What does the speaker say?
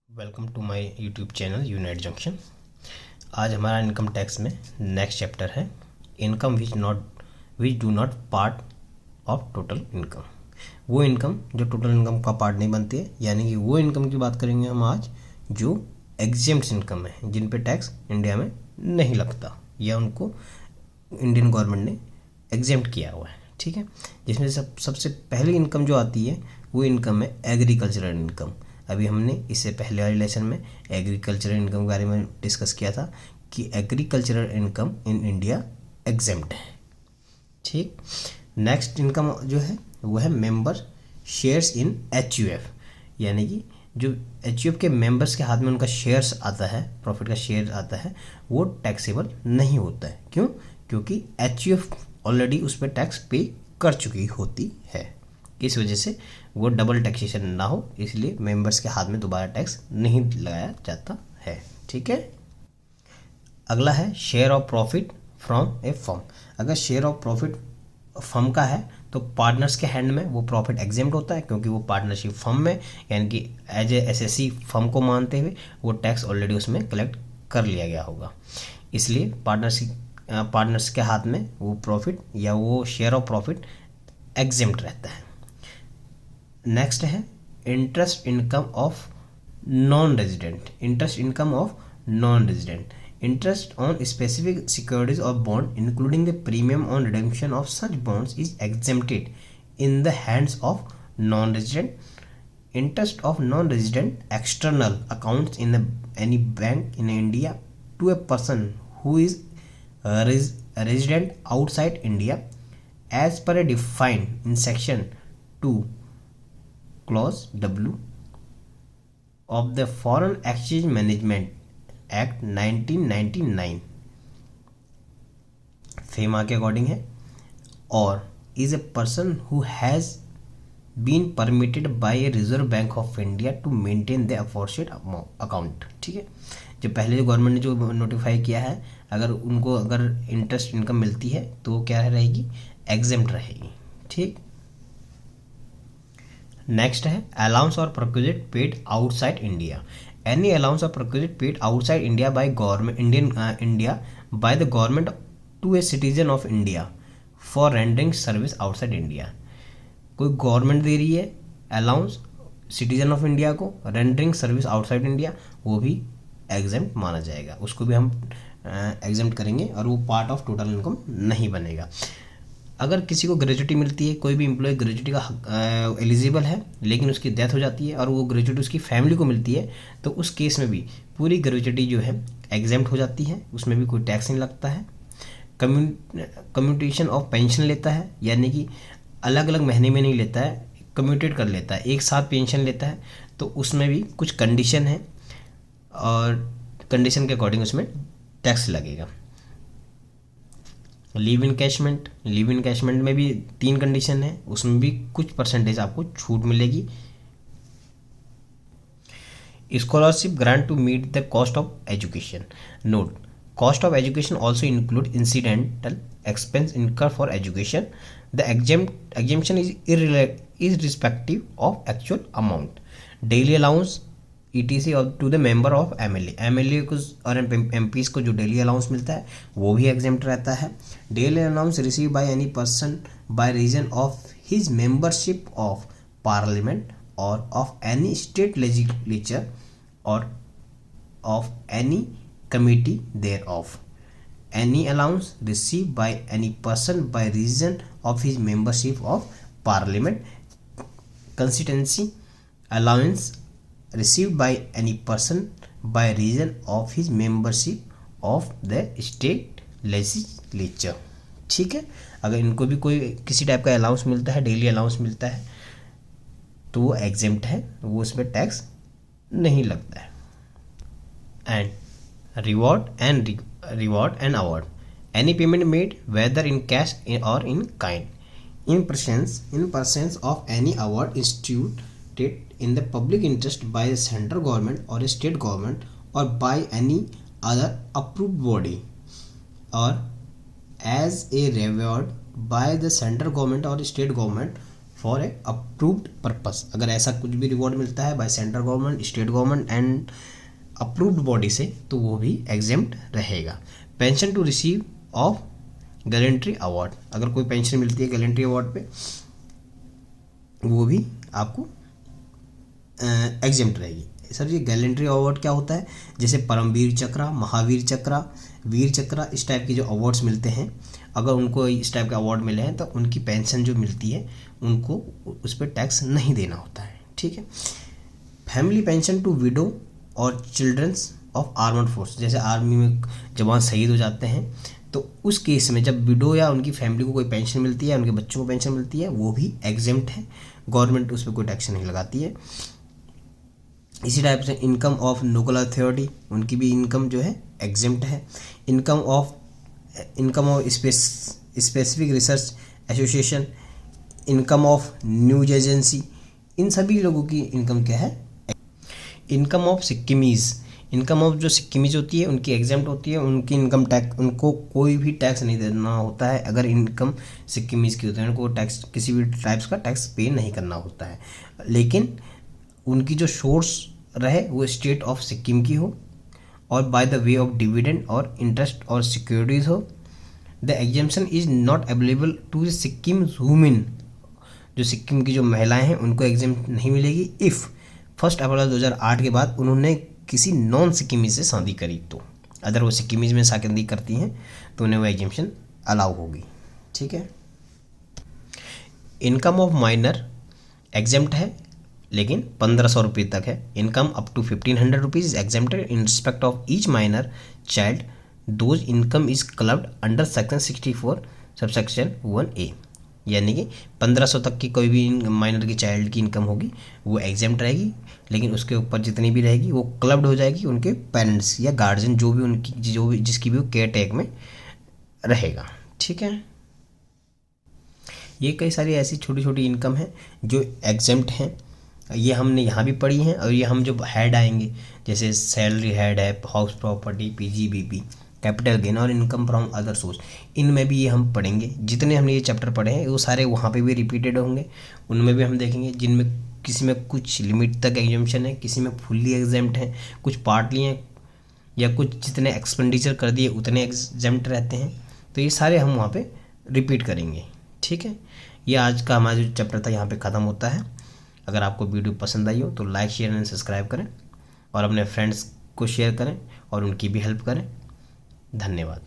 Welcome to my YouTube channel unite junction. आज हमारा income tax में नेक्स्ट चैप्टर है income which do not part of total income. वो income जो total income का part नहीं बनती है, यानी कि वो इनकम की बात करेंगे हम आज जो एग्जेम्प्ट इनकम है, जिन पे टैक्स इंडिया में नहीं लगता या उनको इंडियन गवर्नमेंट ने एग्जेम्प्ट किया हुआ है। ठीक है, जिसमें सबसे पहली इनकम जो आती है वो इनकम है एग्रीकल्चरल इनकम। अभी हमने इससे पहले वाले लेसन में एग्रीकल्चरल इनकम के बारे में डिस्कस किया था कि agricultural income in India exempt है। ठीक, नेक्स्ट इनकम जो है वो है मेंबर शेयर्स इन HUF, यानी कि जो HUF के मेंबर्स के हाथ में उनका शेयर्स आता है, प्रॉफिट का शेयर आता है, वो टैक्सेबल नहीं होता है। क्यों? क्योंकि HUF ऑलरेडी उस पर टैक्स पे कर चुकी होती है। इस वजह से वो डबल टैक्सेशन ना हो, इसलिए मेंबर्स के हाथ में दोबारा टैक्स नहीं लगाया जाता है। ठीक है, अगला है share of profit from A firm. अगर शेयर ऑफ प्रॉफिट फर्म का है तो पार्टनर्स के हैंड में वो प्रॉफिट एग्जेम्प्ट होता है, क्योंकि वो पार्टनरशिप फर्म में यानी कि एज ए SSC फर्म को मानते हुए वो टैक्स ऑलरेडी उसमें कलेक्ट कर लिया गया होगा। इसलिए पार्टनर्स के हाथ में वो प्रॉफिट या वो शेयर ऑफ प्रॉफिट एग्जेम्प्ट रहता है। नेक्स्ट है interest income of non resident. Interest income of non resident, interest on specific securities or bond including the premium on redemption of such bonds is exempted in the hands of non-resident. Interest of non-resident external accounts in any bank in India to a person who is resident outside India as per a defined in section 2 clause W of the Foreign Exchange Management act 1999 FEMA के according है, और is a person who has been permitted by a Reserve Bank of India to maintain the aforesaid account. ठीक है, जो पहले जो government ने जो नोटिफाई किया है, अगर उनको अगर इंटरेस्ट इनकम मिलती है तो वो क्या रहेगी, एग्जेम्प्ट रहेगी। ठीक, नेक्स्ट है अलाउंस और perquisite paid outside India. Any allowance or perquisite paid outside India by India by the government to a citizen of India for rendering service outside India। कोई गवर्नमेंट दे रही है अलाउंस सिटीजन ऑफ इंडिया को rendering service outside India, वो भी exempt माना जाएगा, उसको भी हम एग्जेम्प्ट करेंगे और वो पार्ट ऑफ टोटल इनकम नहीं बनेगा। अगर किसी को ग्रेजुटी मिलती है, कोई भी एम्प्लॉय ग्रेजुटी का एलिजिबल है लेकिन उसकी डेथ हो जाती है और वो ग्रेजुटी उसकी फैमिली को मिलती है, तो उस केस में भी पूरी ग्रेजुटी जो है एग्जेम्प्ट हो जाती है, उसमें भी कोई टैक्स नहीं लगता है। कम्यूटेशन ऑफ पेंशन लेता है, यानी कि अलग अलग महीने में नहीं लेता है, कम्यूटेट कर लेता है, एक साथ पेंशन लेता है, तो उसमें भी कुछ कंडीशन है और कंडीशन के अकॉर्डिंग उसमें टैक्स लगेगा। लीव इनकैशमेंट में भी 3 कंडीशन है, उसमें भी कुछ परसेंटेज आपको छूट मिलेगी। Scholarship grant to meet the cost of education. Note, cost of education also include incidental expense incurred for education. The exemption is respective of actual amount. Daily allowance ETC to the member of MLA को और MPs को जो daily allowance मिलता है वो भी exempt रहता है। Daily allowance receive by any person by reason of his membership of Parliament or of any state legislature or of any committee thereof. Any allowance receive by any person by reason of his membership of Parliament. Constituency allowance received by any person by reason of his membership of the state legislature। ठीक है, अगर इनको भी कोई किसी type का allowance मिलता है, डेली अलाउंस मिलता है, तो वो एग्जेम्प्ट है, वो उस पर टैक्स नहीं लगता है। And reward and award, any payment made whether in cash और in kind in pursuance of any award instituted in the public interest by the central government or a state government or by any other approved body or as a reward by the central government or state government for a approved purpose. अगर ऐसा कुछ भी reward मिलता है by central government, state government and approved body से, तो वो भी एग्जेम्प्ट रहेगा। Pension to receive of gallantry award, अगर कोई पेंशन मिलती है गैलेंट्री अवार्ड पे, वो भी आपको एग्जेम्प्ट रहेगी। सर ये गैलेंट्री अवार्ड क्या होता है? जैसे परमवीर चक्र, महावीर चक्र, वीर चक्र, इस टाइप के जो अवार्ड्स मिलते हैं, अगर उनको इस टाइप के अवार्ड मिले हैं तो उनकी पेंशन जो मिलती है उनको उस पर टैक्स नहीं देना होता है। ठीक है। फैमिली पेंशन टू विडो और चिल्ड्रंस ऑफ आर्मड फोर्स, जैसे आर्मी में जवान शहीद हो जाते हैं तो उस केस में जब विडो या उनकी फैमिली को कोई पेंशन मिलती है, उनके बच्चों को पेंशन मिलती है, वो भी एग्जेम्प्ट है, गवर्नमेंट उस पर कोई टैक्स नहीं लगाती है। इसी टाइप से इनकम ऑफ लोकल अथॉरिटी, उनकी भी इनकम जो है एग्जेम्प्ट है। Income of specific research association, income of news agency, इन सभी लोगों की इनकम क्या है? Income of Sikkimese, income of जो सिक्किमीज होती है उनकी एग्जेम्प्ट होती है, उनकी इनकम टैक्स, उनको कोई भी टैक्स नहीं देना होता है। अगर इनकम सिक्किमीज की होती है उनको टैक्स, किसी भी टाइप्स का टैक्स पे नहीं करना होता है। लेकिन उनकी जो सोर्स रहे वो स्टेट ऑफ सिक्किम की हो और by the way of dividend और इंटरेस्ट और सिक्योरिटीज हो। The exemption is not available to the Sikkim women, जो सिक्किम की जो महिलाएं हैं उनको एग्जेम्पट नहीं मिलेगी इफ़ 1 अप्रैल 2008 के बाद उन्होंने किसी नॉन सिक्किमीज से शादी करी तो। अगर वो सिक्किमीज में शादी करती हैं तो उन्हें वो एग्जेम्पशन अलाउ होगी। ठीक है। इनकम ऑफ माइनर एग्जेम्प्ट है लेकिन 1500 रुपये तक है। Income up to 1500 rupees is exempted in respect of each minor child those income is clubbed under section 64 subsection 1A, यानी कि 1500 तक की कोई भी माइनर की चाइल्ड की इनकम होगी वो एग्जेम्प्ट रहेगी, लेकिन उसके ऊपर जितनी भी रहेगी वो क्लब्ड हो जाएगी उनके पेरेंट्स या गार्जियन जो भी जिसकी भी वो केयर टेक में रहेगा। ठीक है। ये कई सारी ऐसी छोटी छोटी इनकम है जो एग्जेम्प्ट हैं, ये हमने यहाँ भी पढ़ी हैं। और ये हम जो हेड आएंगे जैसे सैलरी हेड है, house property, PGBP, capital gain और इनकम फ्रॉम अदर सोर्स, इनमें भी ये हम पढ़ेंगे। जितने हमने ये चैप्टर पढ़े हैं वो सारे वहाँ पे भी रिपीटेड होंगे, उनमें भी हम देखेंगे। जिनमें किसी में कुछ लिमिट तक एग्जाम्पशन है, किसी में फुल्ली एग्जाम्प्ट है, कुछ पार्टली हैं, या कुछ जितने एक्सपेंडिचर कर दिए उतने एग्जाम्प्ट रहते हैं। तो ये सारे हम वहाँ पे रिपीट करेंगे। ठीक है। ये आज का हमारा जो चैप्टर था यहाँ पे ख़त्म होता है। अगर आपको वीडियो पसंद आई हो तो लाइक, शेयर एंड सब्सक्राइब करें और अपने फ्रेंड्स को शेयर करें और उनकी भी हेल्प करें। धन्यवाद।